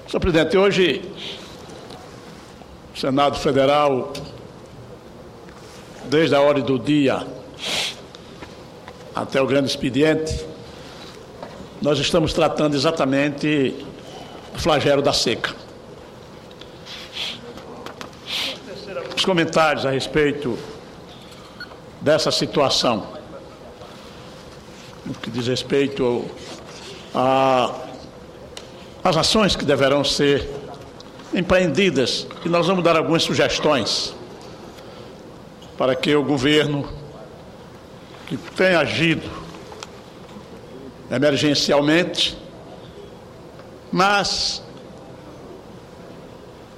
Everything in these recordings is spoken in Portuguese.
Senhor presidente, hoje o Senado Federal, desde a ordem do dia até o grande expediente, nós estamos tratando exatamente do flagelo da seca. Os comentários a respeito dessa situação, no que diz respeito às ações que deverão ser empreendidas, e nós vamos dar algumas sugestões para que o governo, que tem agido emergencialmente, mas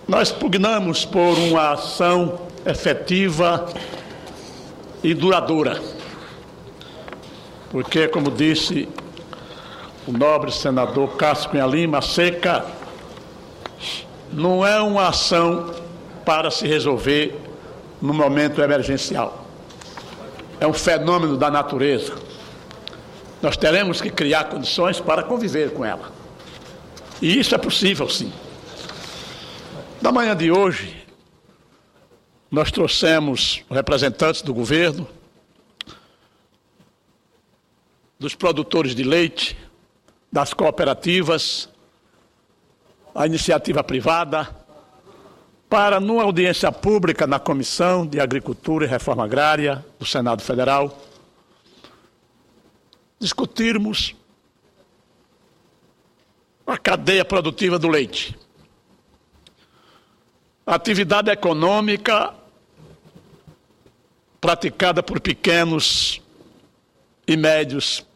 nós pugnamos por uma ação efetiva e duradoura, porque, como disse o nobre senador Cássio Cunha Lima, a seca não é uma ação para se resolver no momento emergencial. É um fenômeno da natureza. Nós teremos que criar condições para conviver com ela. E isso é possível, sim. Na manhã de hoje, nós trouxemos representantes do governo, dos produtores de leite, das cooperativas, a iniciativa privada, para, numa audiência pública na Comissão de Agricultura e Reforma Agrária do Senado Federal, discutirmos a cadeia produtiva do leite. A atividade econômica praticada por pequenos e médios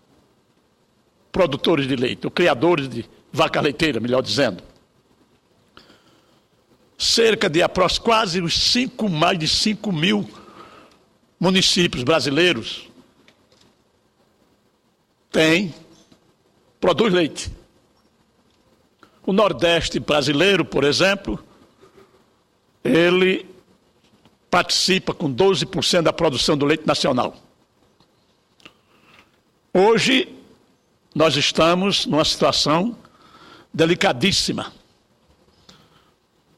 produtores de leite, ou criadores de vaca leiteira, melhor dizendo. Cerca de quase mais de 5 mil municípios brasileiros produz leite. O Nordeste brasileiro, por exemplo, ele participa com 12% da produção do leite nacional. Hoje, nós estamos numa situação delicadíssima.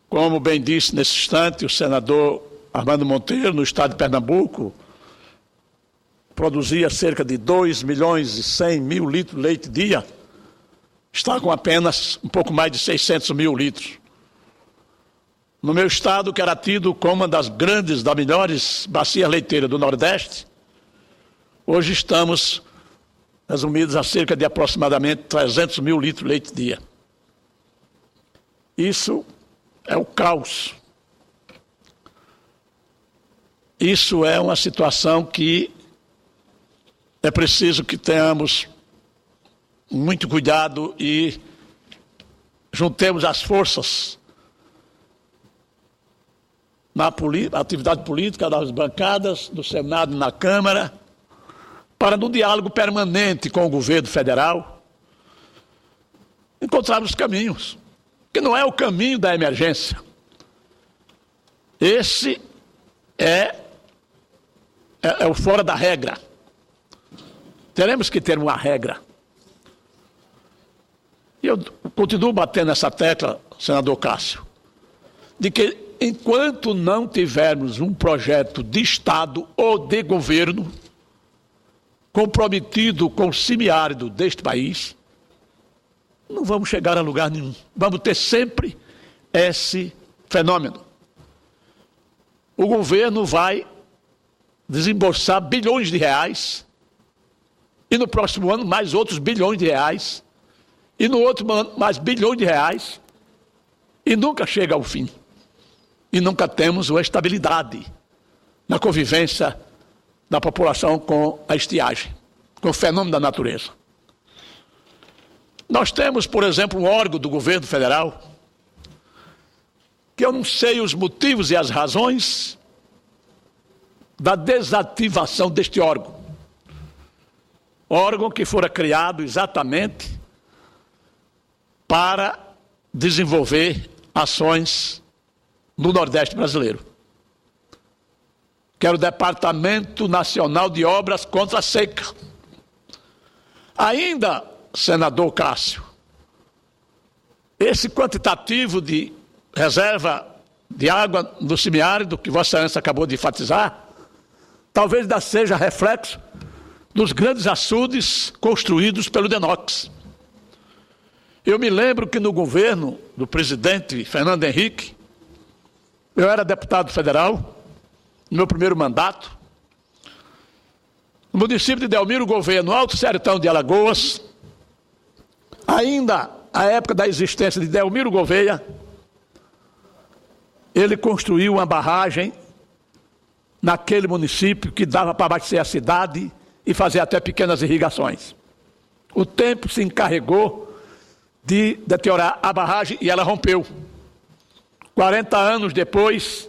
Como bem disse nesse instante o senador Armando Monteiro, no estado de Pernambuco, produzia cerca de 2.100.000 litros de leite dia, está com apenas um pouco mais de 600.000 litros. No meu estado, que era tido como uma das melhores bacias leiteiras do Nordeste, hoje estamos resumidos a cerca de aproximadamente 300.000 litros de leite dia. Isso é o caos. Isso é uma situação que é preciso que tenhamos muito cuidado e juntemos as forças na atividade política das bancadas, do Senado e na Câmara, para, no diálogo permanente com o governo federal, encontrarmos caminhos, que não é o caminho da emergência. Esse é o fora da regra. Teremos que ter uma regra. E eu continuo batendo essa tecla, senador Cássio, de que enquanto não tivermos um projeto de Estado ou de governo comprometido com o semiárido deste país, não vamos chegar a lugar nenhum. Vamos ter sempre esse fenômeno. O governo vai desembolsar bilhões de reais, e no próximo ano mais outros bilhões de reais, e no outro ano mais bilhões de reais, e nunca chega ao fim. E nunca temos uma estabilidade na convivência da população com a estiagem, com o fenômeno da natureza. Nós temos, por exemplo, um órgão do governo federal, que eu não sei os motivos e as razões da desativação deste órgão. Órgão que fora criado exatamente para desenvolver ações no Nordeste brasileiro, que era o Departamento Nacional de Obras contra a Seca. Ainda, senador Cássio, esse quantitativo de reserva de água do semiárido, que Vossa Excelência acabou de enfatizar, talvez ainda seja reflexo dos grandes açudes construídos pelo DENOX. Eu me lembro que no governo do presidente Fernando Henrique, eu era deputado federal, no meu primeiro mandato, no município de Delmiro Gouveia, no Alto Sertão de Alagoas, ainda à época da existência de Delmiro Gouveia, ele construiu uma barragem naquele município que dava para abastecer a cidade e fazer até pequenas irrigações. O tempo se encarregou de deteriorar a barragem e ela rompeu. 40 anos depois,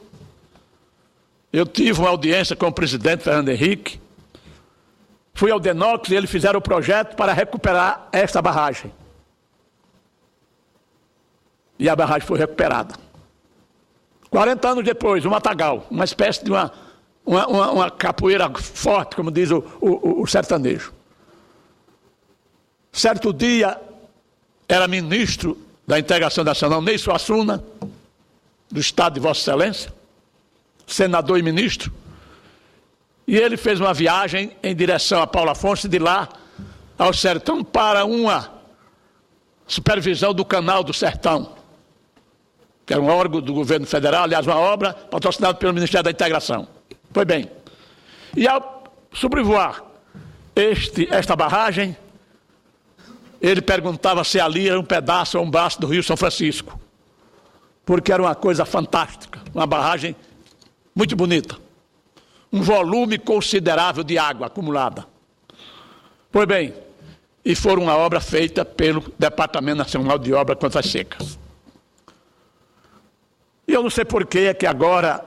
eu tive uma audiência com o presidente Fernando Henrique, fui ao DENOX e eles fizeram o projeto para recuperar esta barragem. E a barragem foi recuperada. 40 anos depois, o matagal, uma espécie de uma capoeira forte, como diz o sertanejo. Certo dia, era ministro da Integração Nacional, Ney Suassuna, do Estado de Vossa Excelência, senador e ministro, e ele fez uma viagem em direção a Paulo Afonso, e de lá ao Sertão, para uma supervisão do Canal do Sertão, que era um órgão do governo federal, aliás, uma obra patrocinada pelo Ministério da Integração. Foi bem. E ao sobrevoar esta barragem, ele perguntava se ali era um pedaço ou um braço do Rio São Francisco, porque era uma coisa fantástica, uma barragem muito bonita, um volume considerável de água acumulada. Pois bem, e foi uma obra feita pelo Departamento Nacional de Obras contra as Secas. E eu não sei por que é que agora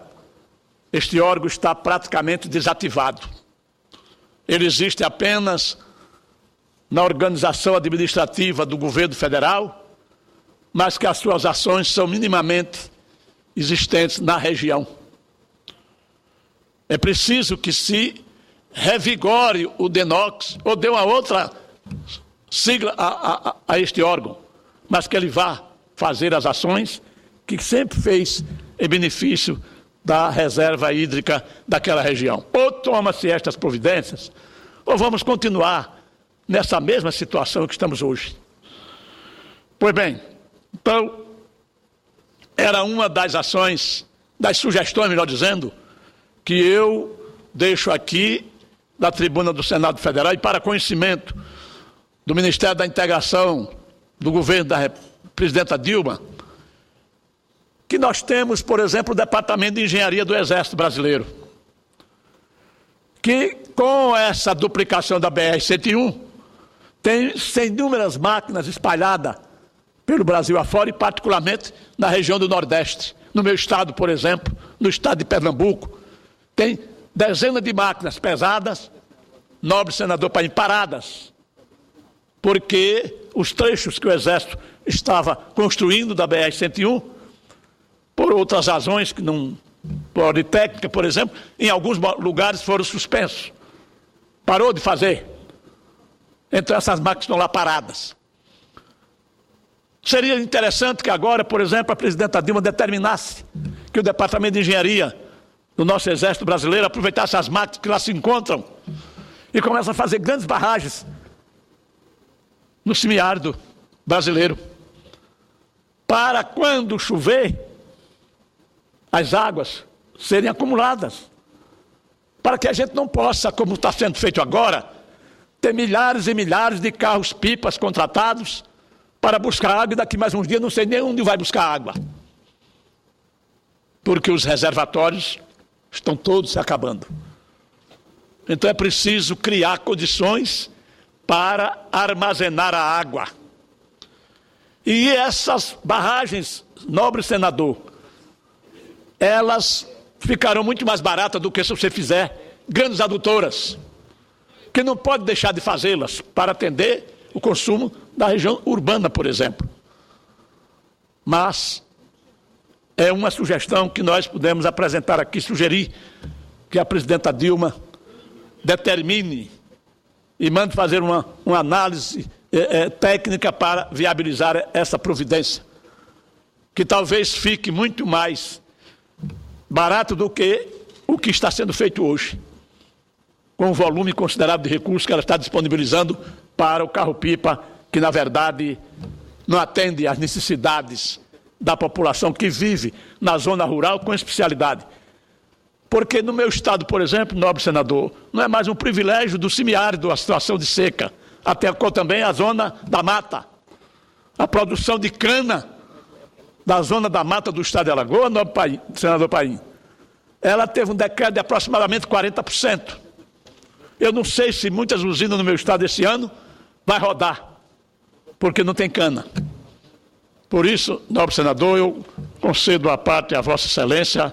este órgão está praticamente desativado. Ele existe apenas na organização administrativa do governo federal, mas que as suas ações são minimamente existentes na região. É preciso que se revigore o DENOX, ou dê uma outra sigla a este órgão, mas que ele vá fazer as ações que sempre fez em benefício da reserva hídrica daquela região. Ou toma-se estas providências, ou vamos continuar nessa mesma situação que estamos hoje. Pois bem, então, era uma das ações, das sugestões, melhor dizendo, que eu deixo aqui da tribuna do Senado Federal e para conhecimento do Ministério da Integração do governo da presidenta Dilma, que nós temos, por exemplo, o Departamento de Engenharia do Exército Brasileiro, que com essa duplicação da BR-101, tem inúmeras máquinas espalhadas pelo Brasil afora e particularmente na região do Nordeste. No meu estado, por exemplo, no estado de Pernambuco, tem dezenas de máquinas pesadas, nobre senador Paim, paradas, porque os trechos que o Exército estava construindo da BR-101, por outras razões, que não, por técnica, por exemplo, em alguns lugares foram suspensos. Parou de fazer. Então essas máquinas estão lá paradas. Seria interessante que agora, por exemplo, a presidenta Dilma determinasse que o Departamento de Engenharia do nosso Exército Brasileiro aproveitasse as máquinas que lá se encontram e comece a fazer grandes barragens no semiárido brasileiro, para quando chover, as águas serem acumuladas, para que a gente não possa, como está sendo feito agora, ter milhares e milhares de carros-pipas contratados para buscar água, e daqui mais uns dias não sei nem onde vai buscar água, porque os reservatórios estão todos se acabando. Então é preciso criar condições para armazenar a água. E essas barragens, nobre senador, elas ficarão muito mais baratas do que se você fizer grandes adutoras, que não pode deixar de fazê-las para atender o consumo da região urbana, por exemplo. Mas é uma sugestão que nós podemos apresentar aqui, sugerir que a presidenta Dilma determine e mande fazer uma análise técnica para viabilizar essa providência. que talvez fique muito mais barato do que o que está sendo feito hoje, com o volume considerável de recursos que ela está disponibilizando para o carro-pipa, que, na verdade, não atende às necessidades da população que vive na zona rural com especialidade. Porque no meu estado, por exemplo, nobre senador, não é mais um privilégio do semiárido a situação de seca, até também a zona da mata. A produção de cana da zona da mata do estado de Alagoas, nobre senador Paim, ela teve um decréscimo de aproximadamente 40%. Eu não sei se muitas usinas no meu estado esse ano vai rodar, porque não tem cana. Por isso, nobre senador, eu concedo a parte a Vossa Excelência,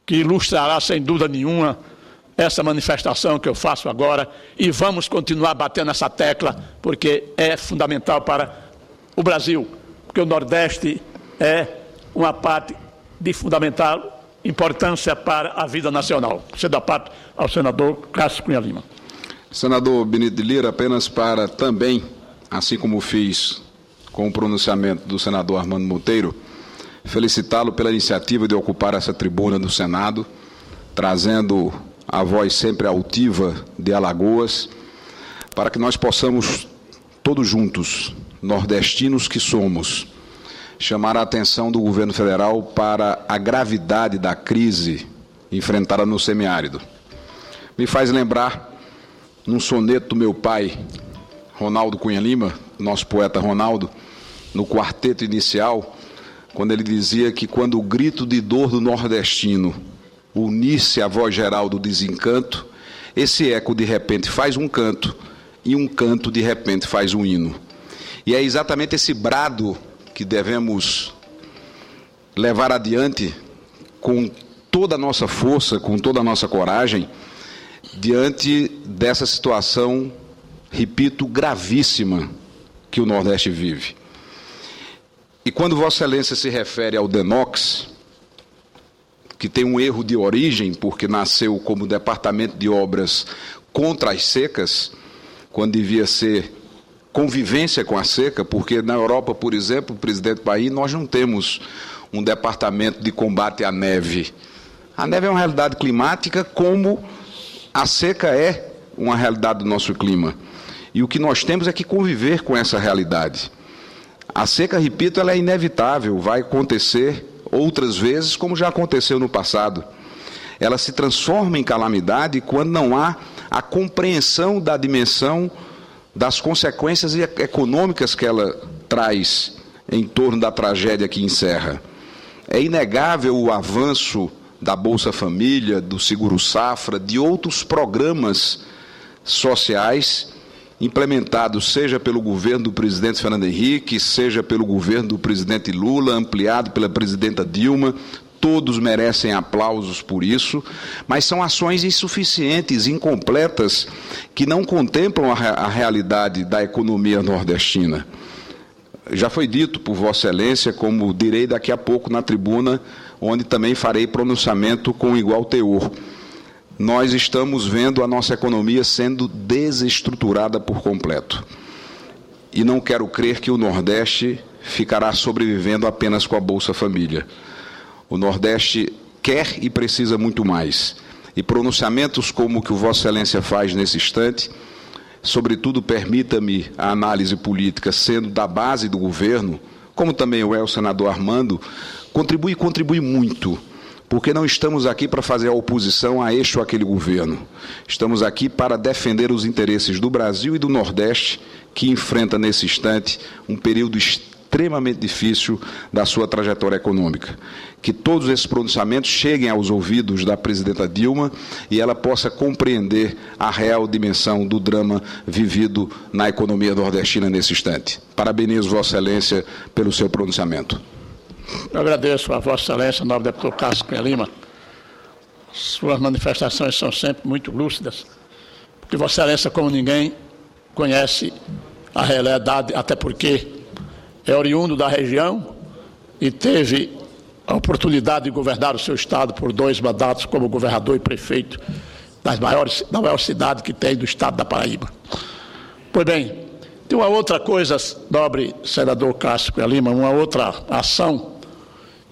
que ilustrará sem dúvida nenhuma essa manifestação que eu faço agora, e vamos continuar batendo essa tecla, porque é fundamental para o Brasil, porque o Nordeste é uma parte de fundamental importância para a vida nacional. Cedo a parte ao senador Cássio Cunha Lima. Senador Benito de Lira, apenas para também, assim como fiz com o pronunciamento do senador Armando Monteiro, felicitá-lo pela iniciativa de ocupar essa tribuna do Senado, trazendo a voz sempre altiva de Alagoas, para que nós possamos, todos juntos, nordestinos que somos, chamar a atenção do governo federal para a gravidade da crise enfrentada no semiárido. Me faz lembrar, num soneto do meu pai, Ronaldo Cunha Lima, nosso poeta Ronaldo, no quarteto inicial, quando ele dizia que quando o grito de dor do nordestino unisse à voz geral do desencanto, esse eco de repente faz um canto, e um canto de repente faz um hino. E é exatamente esse brado que devemos levar adiante com toda a nossa força, com toda a nossa coragem, diante dessa situação, repito, gravíssima que o Nordeste vive. E quando Vossa Excelência se refere ao DENOX, que tem um erro de origem, porque nasceu como Departamento de Obras contra as secas, quando devia ser convivência com a seca, porque na Europa, por exemplo, presidente Paim, nós não temos um departamento de combate à neve. A neve é uma realidade climática, como a seca é uma realidade do nosso clima. E o que nós temos é que conviver com essa realidade. A seca, repito, ela é inevitável, vai acontecer outras vezes, como já aconteceu no passado. Ela se transforma em calamidade quando não há a compreensão da dimensão das consequências econômicas que ela traz em torno da tragédia que encerra. É inegável o avanço da Bolsa Família, do Seguro Safra, de outros programas sociais implementados, seja pelo governo do presidente Fernando Henrique, seja pelo governo do presidente Lula, ampliado pela presidenta Dilma. Todos merecem aplausos por isso, mas são ações insuficientes, incompletas, que não contemplam a realidade da economia nordestina. Já foi dito por Vossa Excelência, como direi daqui a pouco na tribuna, onde também farei pronunciamento com igual teor. Nós estamos vendo a nossa economia sendo desestruturada por completo. E não quero crer que o Nordeste ficará sobrevivendo apenas com a Bolsa Família. O Nordeste quer e precisa muito mais. E pronunciamentos como o que o Vossa Excelência faz nesse instante, sobretudo permita-me a análise política sendo da base do governo, como também o senador Armando, contribui muito, porque não estamos aqui para fazer a oposição a este ou aquele governo. Estamos aqui para defender os interesses do Brasil e do Nordeste, que enfrenta nesse instante um período extremamente difícil da sua trajetória econômica. Que todos esses pronunciamentos cheguem aos ouvidos da presidenta Dilma e ela possa compreender a real dimensão do drama vivido na economia nordestina nesse instante. Parabenizo Vossa Excelência pelo seu pronunciamento. Eu agradeço a Vossa Excelência, nobre deputado Cássio Cunha Lima. Suas manifestações são sempre muito lúcidas, porque Vossa Excelência, como ninguém, conhece a realidade, até porque é oriundo da região e teve a oportunidade de governar o seu estado por 2 mandatos como governador e prefeito da maior cidade que tem do estado da Paraíba. Pois bem, Tem uma outra coisa, nobre senador Cássio Cunha Lima, uma outra ação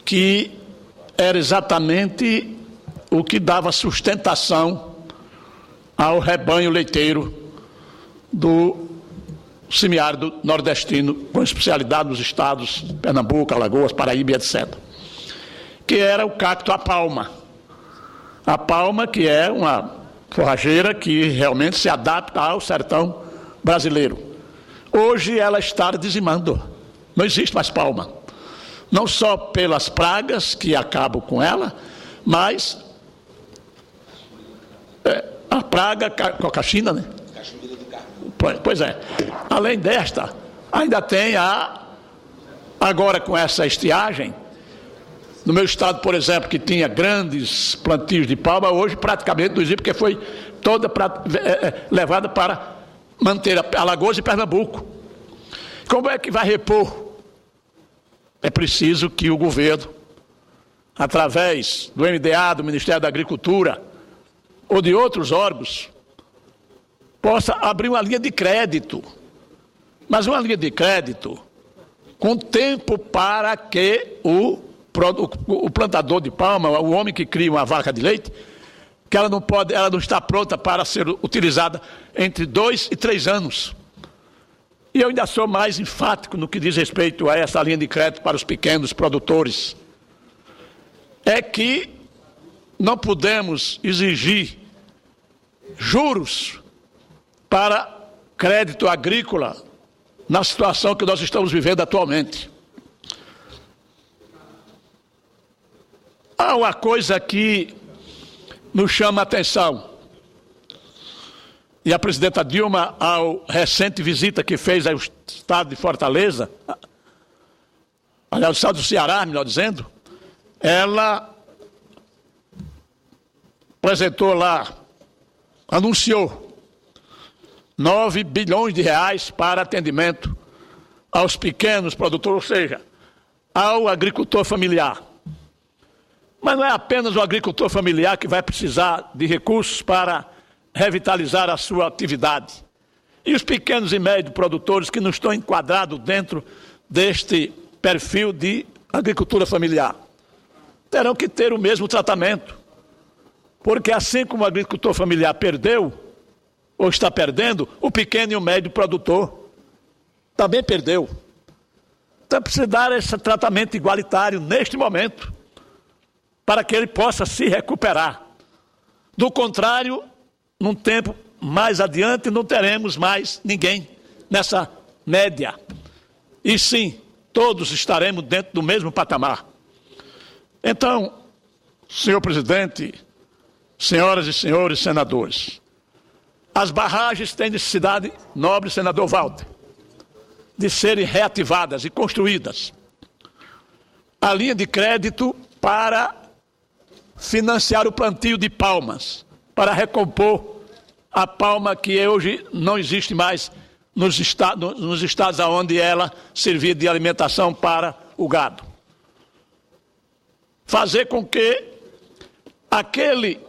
que era exatamente o que dava sustentação ao rebanho leiteiro do semiárido nordestino, com especialidade nos estados Pernambuco, Alagoas, Paraíba, etc. Que era o cacto a palma. A palma, que é uma forrageira que realmente se adapta ao sertão brasileiro. Hoje ela está dizimando, não existe mais palma. Não só pelas pragas que acabam com ela, mas a praga cocaxina, né? Pois é. Além desta, ainda tem agora com essa estiagem, no meu estado, por exemplo, que tinha grandes plantios de palma, hoje praticamente não existe, porque foi toda levada para manter Alagoas e Pernambuco. Como é que vai repor? É preciso que o governo, através do MDA, do Ministério da Agricultura, ou de outros órgãos, possa abrir uma linha de crédito. Mas uma linha de crédito com tempo para que o plantador de palma, o homem que cria uma vaca de leite, que ela não está pronta para ser utilizada entre 2 e 3 anos. E eu ainda sou mais enfático no que diz respeito a essa linha de crédito para os pequenos produtores. É que não podemos exigir juros para crédito agrícola na situação que nós estamos vivendo atualmente. Há uma coisa que nos chama a atenção. E a presidenta Dilma, ao recente visita que fez ao estado de Fortaleza, aliás, ao estado do Ceará, melhor dizendo, ela apresentou lá, anunciou 9 bilhões de reais para atendimento aos pequenos produtores, ou seja, ao agricultor familiar. Mas não é apenas o agricultor familiar que vai precisar de recursos para revitalizar a sua atividade. E os pequenos e médios produtores que não estão enquadrados dentro deste perfil de agricultura familiar terão que ter o mesmo tratamento. Porque assim como o agricultor familiar perdeu, ou está perdendo, o pequeno e o médio produtor também perdeu. Então precisa dar esse tratamento igualitário neste momento, para que ele possa se recuperar. Do contrário, num tempo mais adiante, não teremos mais ninguém nessa média. E sim, todos estaremos dentro do mesmo patamar. Então, senhor presidente, senhoras e senhores senadores, as barragens têm necessidade, nobre senador Walter, de serem reativadas e construídas. A linha de crédito para financiar o plantio de palmas, para recompor a palma que hoje não existe mais nos estados onde ela servia de alimentação para o gado. Fazer com que aquele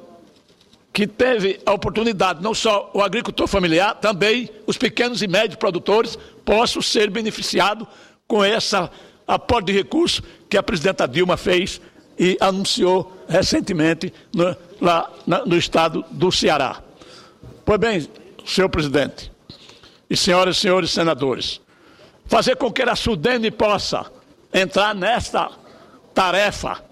que teve a oportunidade, não só o agricultor familiar, também os pequenos e médios produtores possam ser beneficiados com essa aporte de recursos que a presidenta Dilma fez e anunciou recentemente lá no estado do Ceará. Pois bem, senhor presidente, e senhoras e senhores senadores, fazer com que a SUDENE possa entrar nesta tarefa,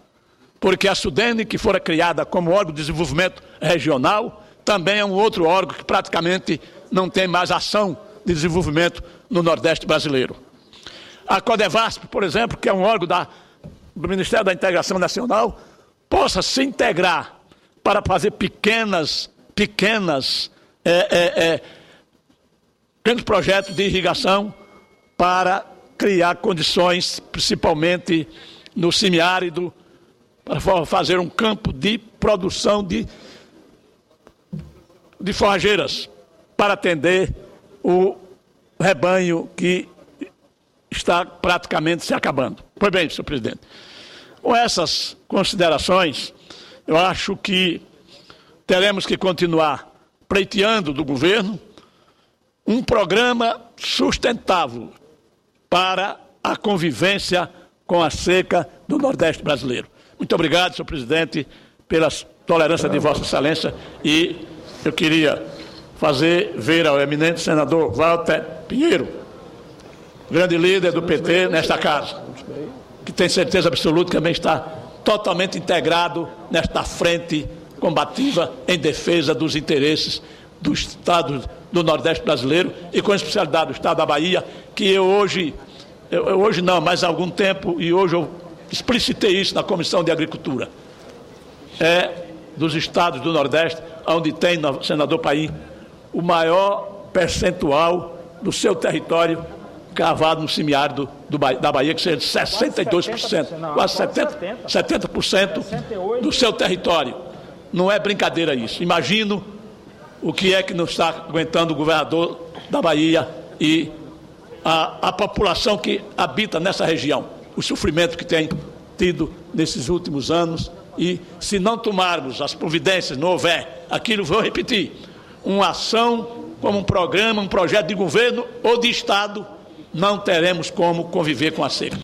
porque a SUDENE, que fora criada como órgão de desenvolvimento regional, também é um outro órgão que praticamente não tem mais ação de desenvolvimento no Nordeste brasileiro. A CODEVASP, por exemplo, que é um órgão do Ministério da Integração Nacional, possa se integrar para fazer pequenos projetos de irrigação para criar condições, principalmente no semiárido, para fazer um campo de produção de forrageiras para atender o rebanho que está praticamente se acabando. Pois bem, senhor presidente, com essas considerações, eu acho que teremos que continuar pleiteando do governo um programa sustentável para a convivência com a seca do Nordeste brasileiro. Muito obrigado, senhor presidente, pela tolerância de Vossa Excelência, e eu queria fazer ver ao eminente senador Walter Pinheiro, grande líder do PT nesta casa, que tem certeza absoluta que também está totalmente integrado nesta frente combativa em defesa dos interesses do Estado do Nordeste brasileiro e com especialidade do Estado da Bahia, que eu hoje não, mas há algum tempo, e hoje eu explicitei isso na Comissão de Agricultura, é dos estados do Nordeste, onde tem, senador Paim, o maior percentual do seu território cavado no semiárido da Bahia, que seja de 62%, quase 70% do seu território. Não é brincadeira isso. Imagino o que é que não está aguentando o governador da Bahia e a população que habita nessa região, o sofrimento que tem tido nesses últimos anos, e se não tomarmos as providências, não houver aquilo, vou repetir, uma ação como um programa, um projeto de governo ou de Estado, não teremos como conviver com a seca.